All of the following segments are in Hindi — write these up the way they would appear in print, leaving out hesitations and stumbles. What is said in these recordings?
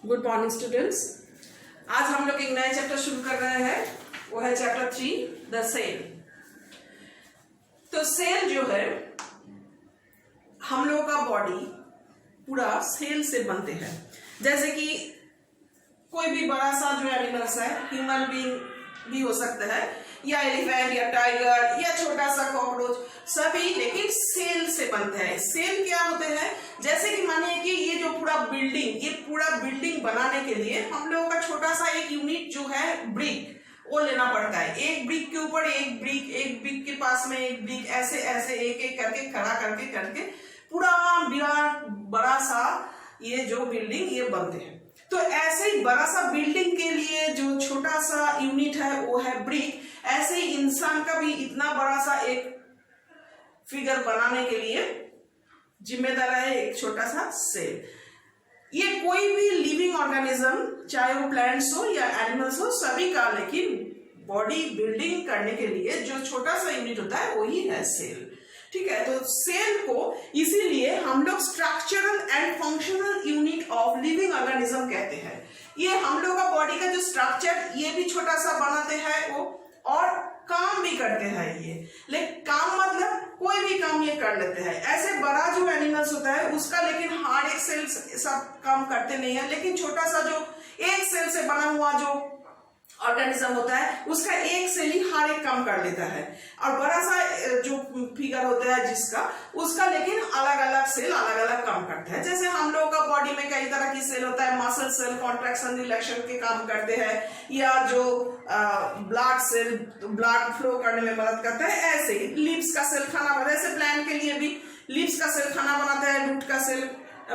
Good morning students. आज हम लोग एक नया चैप्टर शुरू कर रहे हैं, वो है चैप्टर 3 द सेल। तो सेल जो है, हम लोगों का बॉडी पूरा सेल से बनते हैं। जैसे कि कोई भी बड़ा सा जो एनिमल्स है, ह्यूमन बीइंग भी हो सकता है, या एलिफेंट या टाइगर या छोटा सा कॉकरोच, सभी लेकिन सेल से बनते हैं। सेल क्या होते हैं? जैसे कि मानिए कि ये जो पूरा बिल्डिंग बनाने के लिए हम लोगों का छोटा सा एक यूनिट जो है ब्रिक, वो लेना पड़ता है। एक ब्रिक के ऊपर एक ब्रिक के पास में एक ब्रिक, ऐसे ऐसे एक एक करके खड़ा करके पूरा विराट बड़ा सा ये जो बिल्डिंग ये बनते हैं। तो ऐसे ही बड़ा सा बिल्डिंग के लिए जो छोटा सा यूनिट है वो है ब्रिक। ऐसे ही इंसान का भी इतना बड़ा सा एक फिगर बनाने के लिए जिम्मेदार है एक छोटा सा सेल। ये कोई भी लिविंग ऑर्गेनिज्म, चाहे वो प्लांट्स हो या एनिमल्स हो, सभी का लेकिन बॉडी बिल्डिंग करने के लिए जो छोटा सा यूनिट होता है वही है सेल। ठीक है, तो सेल को इसीलिए हम लोग structural and functional unit of living organism कहते हैं। ये हम लोग का बॉडी का जो स्ट्रक्चर ये भी छोटा सा बनाते हैं वो, और काम भी करते हैं ये। लेकिन काम मतलब कोई भी काम ये कर लेते हैं। ऐसे बड़ा जो एनिमल्स होता है उसका लेकिन हार्ड एक सेल सब काम करते नहीं है, लेकिन छोटा सा जो एक सेल से बना हुआ जो ऑर्गेनिज्म होता है उसका एक सेल ही हर एक काम कर लेता है। और बड़ा सा जो फिगर होता है जिसका, उसका लेकिन अलग अलग सेल अलग अलग काम करते हैं। जैसे हम लोगों का बॉडी में कई तरह की सेल होता है, मसल सेल कॉन्ट्रैक्शन रिलैक्शन के काम करते हैं, या जो ब्लड सेल ब्लड फ्लो करने में मदद करता है। ऐसे ही लिप्स का सेल खाना बनाता है, ऐसे प्लांट के लिए भी लिप्स का सेल खाना बनाता है, रूट का सेल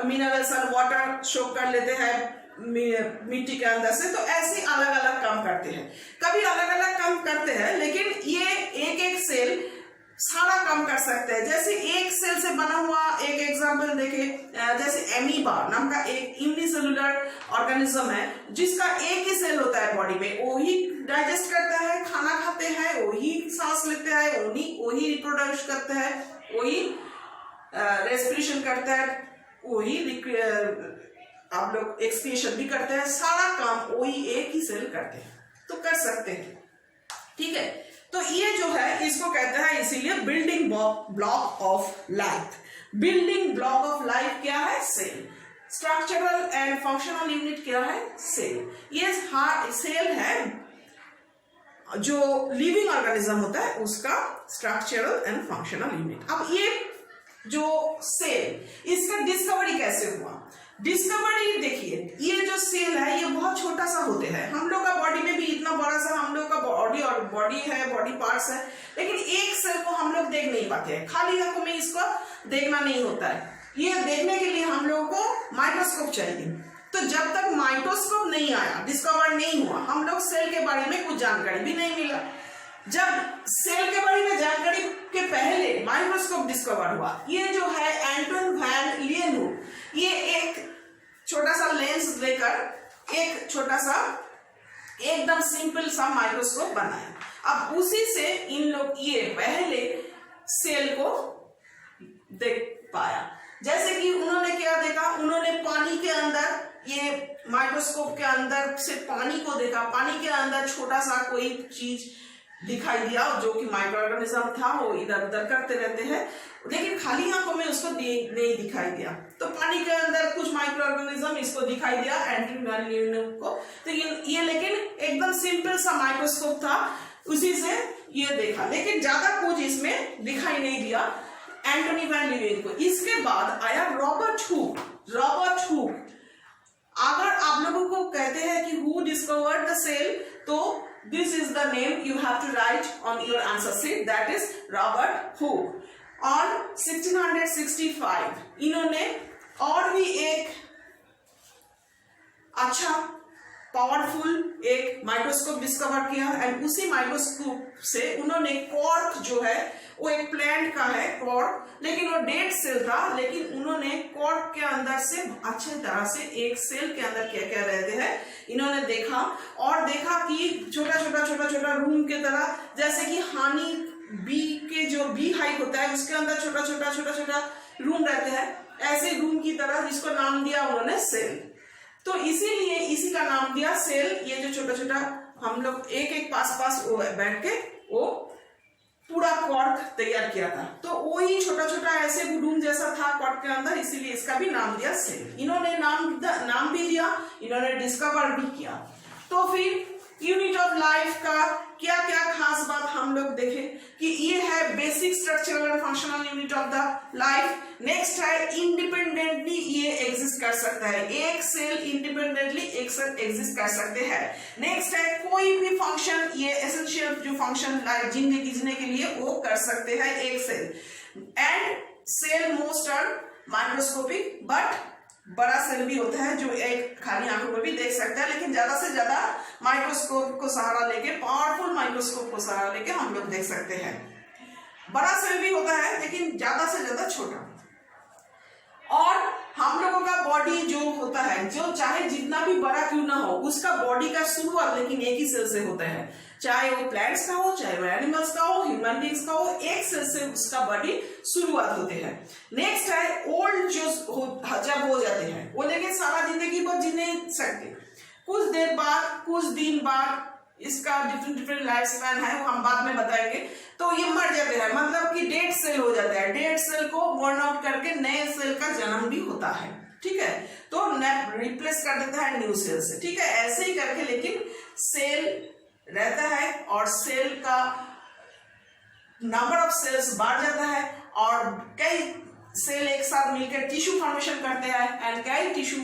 मिनरल्स और वाटर शोक कर लेते हैं मिट्टी के अंदर से। तो ऐसे अलग अलग काम करते हैं, कभी अलग अलग काम करते हैं, लेकिन ये एक एक सेल सारा काम कर सकते हैं। जैसे एक सेल से बना हुआ एक एग्जांपल देखें, जैसे एमीबा नाम का एक यूनिसेलुलर ऑर्गेनिज्म है जिसका एक ही सेल होता है बॉडी में। वही डाइजेस्ट करता है, खाना खाते हैं, वही सांस लेते हैं, वही रिप्रोड्यूस करते हैं, वही रेस्पिरेशन करता है, वही आप लोग एक्सक्रीशन भी करते हैं। सारा काम वही एक ही सेल करते हैं, तो कर सकते हैं। ठीक है, तो ये जो है इसको कहते हैं इसीलिए building block of life. Building block of life क्या है? Cell. Structural and functional unit क्या है? सेल। ये सेल है जो लिविंग ऑर्गेनिज्म होता है उसका स्ट्रक्चरल एंड फंक्शनल यूनिट। अब ये जो सेल, इसका डिस्कवरी कैसे हुआ? डिस्कवरी देखिए, ये जो सेल है ये बहुत छोटा सा होते हैं। हम लोग का बॉडी में भी इतना बड़ा सा हम लोग का बॉडी है, बॉडी पार्ट्स है, लेकिन एक सेल को हम लोग देख नहीं पाते हैं। खाली आंखों में इसको देखना नहीं होता है। ये देखने के लिए हम लोगों को माइक्रोस्कोप चाहिए। तो जब तक माइक्रोस्कोप नहीं आया, डिस्कवर नहीं हुआ, हम लोग सेल के बारे में कुछ जानकारी भी नहीं मिला। जब सेल के बारे में जानकारी के पहले माइक्रोस्कोप डिस्कवर हुआ, ये जो है एंटोन वैन लीएनहूक, ये एक छोटा सा लेंस लेकर एक छोटा सा एकदम सिंपल सा माइक्रोस्कोप बनाया। अब उसी से इन लोग ये पहले सेल को देख पाया। जैसे कि उन्होंने क्या देखा, उन्होंने पानी के अंदर, ये माइक्रोस्कोप के अंदर से पानी को देखा, पानी के अंदर छोटा सा कोई चीज दिखाई दिया जो कि माइक्रो ऑर्गेनिज्म था। वो इधर उधर करते रहते हैं, लेकिन खाली आंखों में उसको नहीं दिखाई दिया। तो पानी के अंदर कुछ माइक्रो ऑर्गेनिज्म इसको दिखाई दिया एंटोन वैन लीएनहूक को। तो ये लेकिन एकदम सिंपल सा माइक्रोस्कोप था, उसी से ये देखा, लेकिन ज्यादा कुछ इसमें दिखाई नहीं दिया एंटोन वैन लीएनहूक को। इसके बाद आया रॉबर्ट हुक। अगर आप लोगों को कहते हैं कि हु डिस्कवर्ड द सेल, तो this is the name you have to write on your answer sheet, that is Robert Hooke. On 1665 इन्होंने और भी एक अच्छा पावरफुल एक माइक्रोस्कोप डिस्कवर किया, एंड उसी माइक्रोस्कोप से उन्होंने कॉर्क जो है, वो एक प्लांट का है कॉर्क, लेकिन वो डेड सेल था, लेकिन उन्होंने कॉर्क के अंदर से अच्छे तरह से एक सेल के अंदर क्या क्या रहते हैं इन्होंने देखा, और देखा कि छोटा रूम के तरह, जैसे कि हानी बी के जो बी हाइव होता है उसके अंदर छोटा रूम रहते हैं, ऐसे रूम की तरह, जिसको नाम दिया उन्होंने सेल। तो तो इसीलिए इसी का नाम दिया सेल। ये जो छोटा छोटा हम लोग एक एक पास वो बैठ के वो पूरा कॉर्क तैयार किया था, तो वही छोटा छोटा ऐसे गुडूम जैसा था कॉर्क के अंदर, इसीलिए इसका भी नाम दिया सेल। इन्होंने नाम भी दिया, इन्होंने डिस्कवर भी किया। तो फिर यूनिट ऑफ लाइफ का क्या क्या खास बात हम लोग देखें कि ये है basic structural and functional unit of the life. Next है इंडिपेंडेंटली ये एग्जिस्ट कर सकता है, एक सेल इंडिपेंडेंटली एग्जिस्ट कर सकते हैं। नेक्स्ट है कोई भी फंक्शन, ये एसेंशियल जो फंक्शन लाइफ जिंदगी जीने के लिए वो कर सकते हैं एक cell. And cell most are microscopic, but बड़ा सेल भी होता है जो एक खाली आंखों में भी देख सकता है, लेकिन ज्यादा से ज्यादा माइक्रोस्कोप को सहारा लेके, पावरफुल माइक्रोस्कोप को सहारा लेके हम लोग देख सकते हैं। बड़ा सेल भी होता है लेकिन ज्यादा से ज्यादा छोटा। और हम लोगों का बॉडी जो होता है, जो चाहे जितना भी बड़ा क्यों ना हो, उसका बॉडी का शुरुआत लेकिन एक ही सेल से होता है, चाहे वो प्लांट्स का हो, चाहे वो एनिमल्स का हो, ह्यूमन बींग्स का हो, एक सेल से उसका बॉडी शुरुआत होते हैं। नेक्स्ट है ओल्ड, जो जब हो जाते हैं वो लेकिन सारा जिंदगी भर जी नहीं सकते, कुछ देर बाद, कुछ दिन बाद इसका डिफरेंट लाइफ स्पैन है, वो हम बाद में बताएंगे। तो ये मर जाते हैं, मतलब कि डेड सेल हो जाता है, डेड सेल को बर्न आउट करके नए सेल का जन्म भी होता है, ठीक है। तो रिप्लेस कर देता है न्यू सेल से, ठीक है। ऐसे ही करके लेकिन सेल रहता है और सेल का नंबर ऑफ सेल्स बढ़ जाता है और कई सेल एक साथ मिलकर टिश्यू फॉर्मेशन करते हैं एंड कई टिश्यू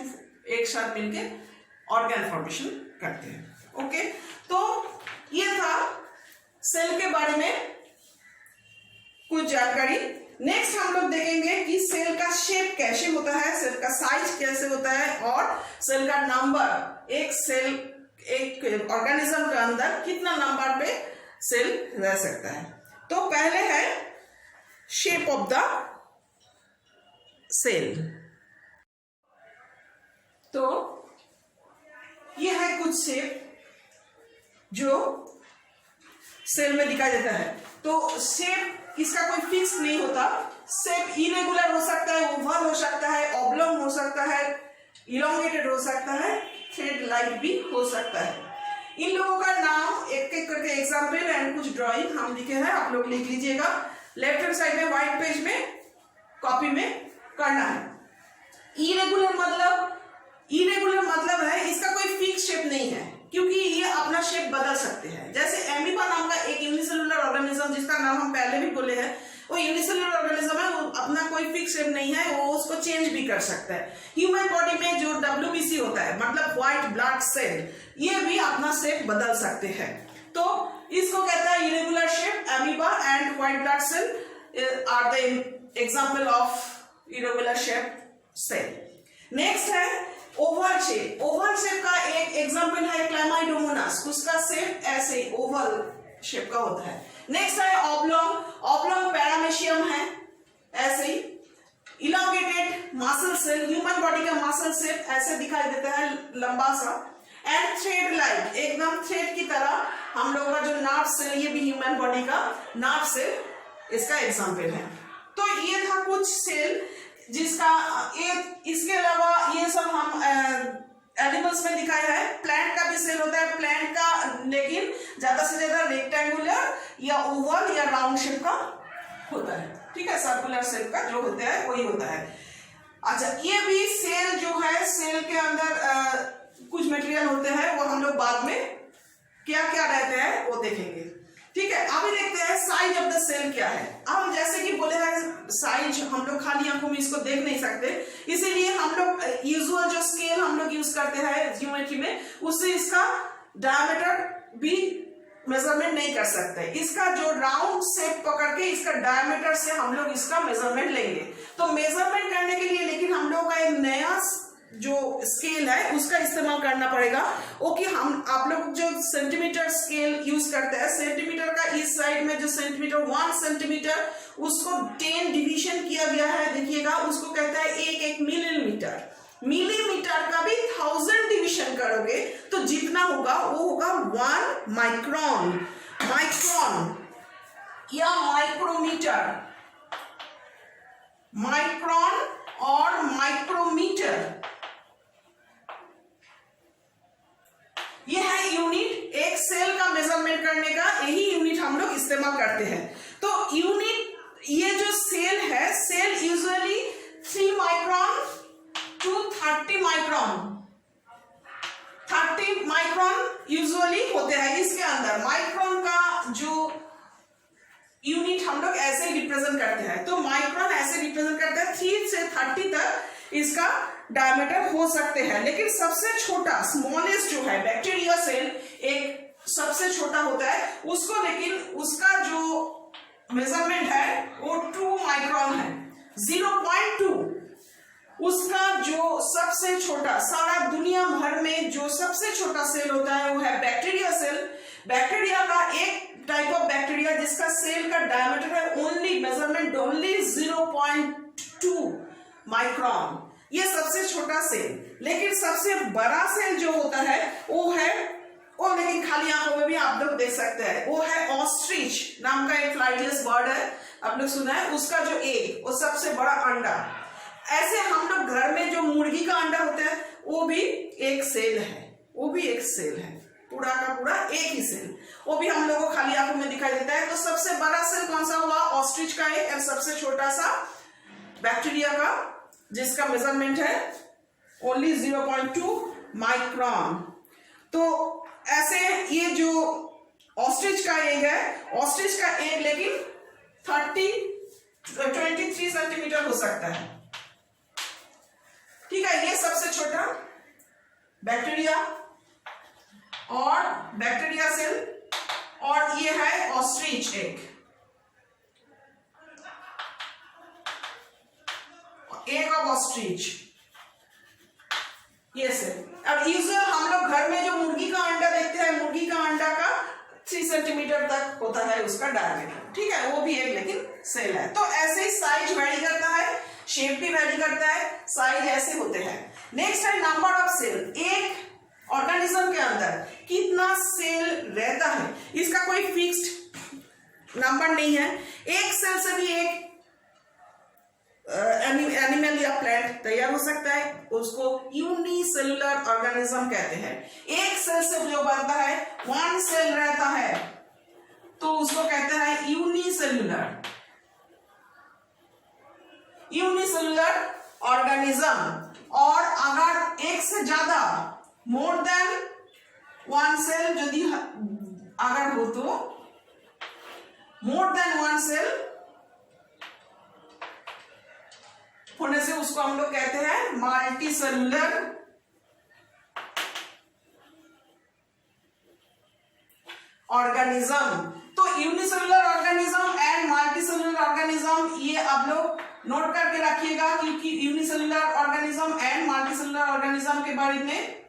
एक साथ मिलकर ऑर्गन फॉर्मेशन करते हैं। ओके, तो ये था सेल के बारे में कुछ जानकारी। नेक्स्ट हम लोग देखेंगे कि सेल का शेप कैसे होता है, सेल का साइज कैसे होता है और सेल का नंबर, एक सेल, एक ऑर्गेनिज्म के अंदर कितना नंबर पे सेल रह सकता है। तो पहले है शेप ऑफ द सेल। तो ये है कुछ शेप जो सेल में दिखाई देता है। तो शेप इसका कोई फिक्स नहीं होता, शेप इरेगुलर हो सकता है, ओवल हो सकता है, ऑब्लॉन्ग हो सकता है, इलोंगेटेड हो सकता है, थ्रेड लाइक भी हो सकता है। इन लोगों का नाम एक एक करके एग्जाम्पल एंड कुछ ड्राइंग हम लिखे हैं, आप लोग लिख लीजिएगा। लेफ्ट हैंड साइड में व्हाइट पेज में कॉपी में करना है। इरेगुलर मतलब है इसका कोई फिक्स शेप नहीं है, क्योंकि ये अपना शेप बदल सकते हैं। जैसे एमीबा नाम का एक यूनिसेलुलर ऑर्गेनिज्म जिसका नाम हम पहले भी बोले हैं, वो यूनिसेलुलर ऑर्गेनिज्म है, वो अपना कोई फिक्स शेप नहीं है, वो उसको चेंज भी कर सकता है। ह्यूमन बॉडी में जो WBC होता है, मतलब व्हाइट ब्लड सेल, ये भी अपना शेप बदल सकते हैं। तो इसको कहता है irregular shape. Amoeba and white blood cell are the example of irregular shape cell. Next है ओवल शेप। ओवल शेप का एक एग्जांपल है क्लैमाइडोमोनास, उसका शेप ऐसे ही ओवल शेप का होता है। नेक्स्ट है ऑब्लॉन्ग। ऑब्लॉन्ग पैरामेशियम है, ऐसे ही। Elongated muscle cell, human body का मसल शेप ऐसे दिखाई देता है, लंबा सा। एंड थ्रेड लाइक, एकदम थ्रेड की तरह। हम लोगों का जो नर्व सेल, ये भी ह्यूमन बॉडी का नर्व सेल, इसका एग्जाम्पल है। तो ये था कुछ सेल जिसका इसके अलावा ये सब हम एनिमल्स में दिखाया है। प्लांट का भी सेल होता है, प्लांट का लेकिन ज्यादा से ज्यादा रेक्टेंगुलर या ओवल या राउंड शेप का होता है, ठीक है। सर्कुलर शेप का जो होता है वही होता है। अच्छा, ये भी सेल जो है, सेल के अंदर कुछ मटेरियल होते हैं, वो हम लोग बाद में क्या क्या रहते हैं वो देखेंगे, ठीक है। अभी देखते हैं साइज ऑफ द सेल क्या है। अब जैसे कि बोले हैं साइज, हम लोग खाली आंखों में इसको देख नहीं सकते, इसीलिए हम लोग यूजुअल जो स्केल हम लोग यूज करते हैं ज्योमेट्री में, उससे इसका डायमीटर भी मेजरमेंट नहीं कर सकते। इसका जो राउंड शेप पकड़ के इसका डायमीटर से हम लोग इसका मेजरमेंट लेंगे। तो मेजरमेंट करने के लिए लेकिन हम लोग का एक नया जो स्केल है उसका इस्तेमाल करना पड़ेगा। ओके, हम आप लोग जो सेंटीमीटर स्केल यूज करते हैं, सेंटीमीटर का इस साइड में जो सेंटीमीटर 1 सेंटीमीटर, उसको 10 डिवीजन किया गया है, देखिएगा, उसको कहता है एक मिलीमीटर। मिलीमीटर का भी 1000 डिवीजन करोगे तो जितना होगा वो होगा 1 माइक्रोन। माइक्रोन या माइक्रोमीटर, माइक्रोन और माइक्रोमीटर, करने का यही यूनिट हम लोग इस्तेमाल करते हैं। तो यूनिट, ये जो सेल है, cell usually 3 micron to 30 micron, 30 micron usually होते हैं। इसके अंदर माइक्रोन का जो यूनिट हम लोग ऐसे रिप्रेजेंट करते हैं, तो माइक्रोन ऐसे रिप्रेजेंट करते हैं। 3 से 30 तक इसका डायमीटर हो सकते हैं। लेकिन सबसे छोटा, स्मॉलेस्ट जो है बैक्टीरिया सेल, एक सबसे छोटा होता है उसको, लेकिन उसका जो मेजरमेंट है वो 2 माइक्रोन है, 0.2। उसका जो सबसे छोटा, सारा दुनिया भर में जो सबसे छोटा सेल होता है वो है बैक्टीरिया सेल। बैक्टीरिया का एक टाइप ऑफ बैक्टीरिया जिसका सेल का डायमीटर है ओनली, मेजरमेंट ओनली 0.2 माइक्रोन, ये सबसे छोटा सेल। लेकिन सबसे बड़ा सेल जो होता है वो है, वो लेकिन खाली आंखों में भी आप लोग देख सकते हैं, वो है ऑस्ट्रिच नाम का एक फ्लाइलेस बर्ड है, आप लोग सुना है। उसका जो एग, वो सबसे बड़ा अंडा। ऐसे हम लोग घर में जो मुर्गी का अंडा होता है वो भी एक सेल है, वो भी एक सेल है, पूरा का पूरा एक ही सेल, वो भी हम लोगों को खाली आंखों में दिखाई देता है। तो सबसे बड़ा सेल कौन सा हुआ? ऑस्ट्रिच का एग। और सबसे छोटा सा बैक्टीरिया का, जिसका मेजरमेंट है ओनली 0.2 माइक्रोन। तो ऐसे ये जो ऑस्ट्रिच का एग है, ऑस्ट्रिच का एग लेकिन 23 सेंटीमीटर हो सकता है। ठीक है, ये सबसे छोटा बैक्टीरिया और बैक्टीरिया सेल, और ये है ostrich egg, egg of ostrich, ये सेल। अब यूजुअल हम लोग घर में जो मुर्गी का अंडा देखते हैं, मुर्गी का अंडा का 3 सेंटीमीटर तक होता है उसका डायमीटर। ठीक है, वो भी एक लेकिन सेल है। तो ऐसे ही साइज वेरी करता है, शेप भी वेरी करता है, साइज ऐसे होते हैं। नेक्स्ट है नंबर ऑफ सेल। एक ऑर्गेनिज्म के अंदर कितना सेल रहता है, इसका कोई फिक्स्ड नंबर नहीं है। एक सेल से भी एक एनिमल या प्लांट तैयार हो सकता है, उसको यूनिसेलुलर ऑर्गेनिज्म कहते हैं। एक सेल से जो बनता है, 1 सेल रहता है, तो उसको कहते हैं यूनिसेलुलर ऑर्गेनिज्म। और अगर एक से ज्यादा, मोर देन 1 सेल यदि अगर हो, तो मोर देन 1 सेल होने से उसको हम लोग कहते हैं मल्टी सेलुलर ऑर्गेनिज्म। तो unicellular organism and multi cellular organism, ये आप लोग नोट करके रखिएगा, क्योंकि unicellular organism and multi cellular organism के बारे में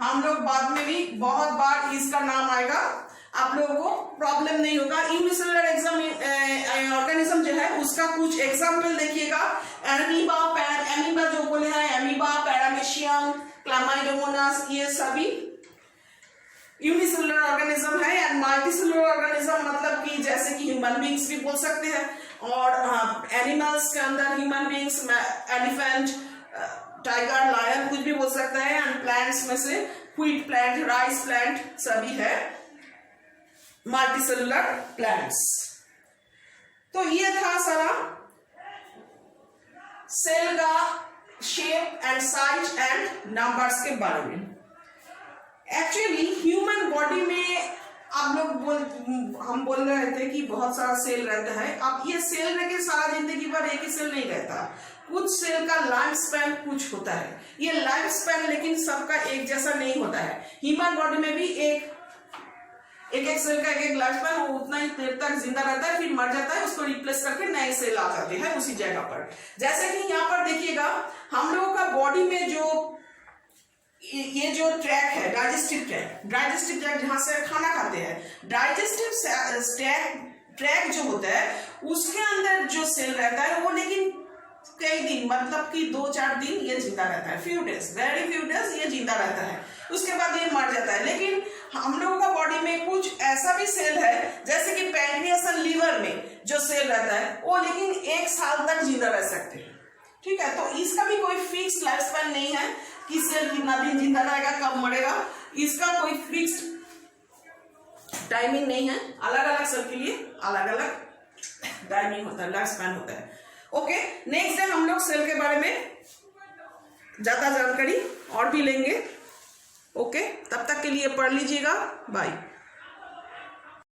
हम लोग बाद में भी बहुत बार इसका नाम आएगा, आप लोगों को प्रॉब्लम नहीं होगा। यूनिसेलुलर ऑर्गेनिज्म जो है उसका कुछ एग्जाम्पल देखिएगा। एमीबा जो बोले हैं, एमीबा, पैरामीशियम, क्लामाइडोमोनास, ये सभी यूनिसेलुलर ऑर्गेनिज्म है। एंड मल्टीसेलुलर ऑर्गेनिज्म मतलब कि जैसे कि ह्यूमन बींग्स भी बोल सकते हैं, और एनिमल्स के अंदर human beings, elephant, tiger, lion, कुछ भी बोल सकते हैं। एंड प्लांट्स में से व्हीट प्लांट, राइस प्लांट सभी है मल्टीसेलुलर प्लांट्स। तो ये था सारा सेल का shape and size and numbers के बारे में। एक्चुअली ह्यूमन बॉडी में आप लोग हम बोल रहे थे कि बहुत सारा सेल रहता है। अब ये सेल रह के सारा जिंदगी भर एक ही सेल नहीं रहता, कुछ सेल का लाइफ स्पैन कुछ होता है। ये लाइफ स्पैन लेकिन सबका एक जैसा नहीं होता है। ह्यूमन बॉडी में भी एक सेल का एक लाइफ स्पैन, वो उतना ही देर तक जिंदा रहता है, फिर मर जाता है, उसको रिप्लेस करके नए सेल आ जाते हैं उसी जगह पर। जैसे कि यहाँ पर देखिएगा, हम लोगों का बॉडी में जो ये जो ट्रैक है, डाइजेस्टिव ट्रैक जहां से खाना खाते हैं, डाइजेस्टिव ट्रैक जो होता है उसके अंदर जो सेल रहता है वो लेकिन कई दिन, मतलब कि 2-4 दिन ये जिंदा रहता है, few days, very few days ये जिंदा रहता है, उसके बाद ये मर जाता है। लेकिन हम लोगों का बॉडी में कुछ ऐसा भी सेल है, जैसे कि पैंक्रियास और लीवर में जो सेल रहता है वो लेकिन 1 साल तक जिंदा रह सकते हैं। ठीक है, तो इसका भी कोई फिक्स लाइफ स्पैन नहीं है कि सेल कितना दिन जिंदा रहेगा, कब मरेगा, इसका कोई फिक्स टाइमिंग नहीं है, अलग अलग सेल के लिए अलग अलग टाइमिंग होता है, लाइफ स्पैन होता है। ओके, नेक्स्ट डे हम लोग सेल के बारे में ज्यादा जानकारी और भी लेंगे। ओके, तब तक के लिए पढ़ लीजिएगा। बाय।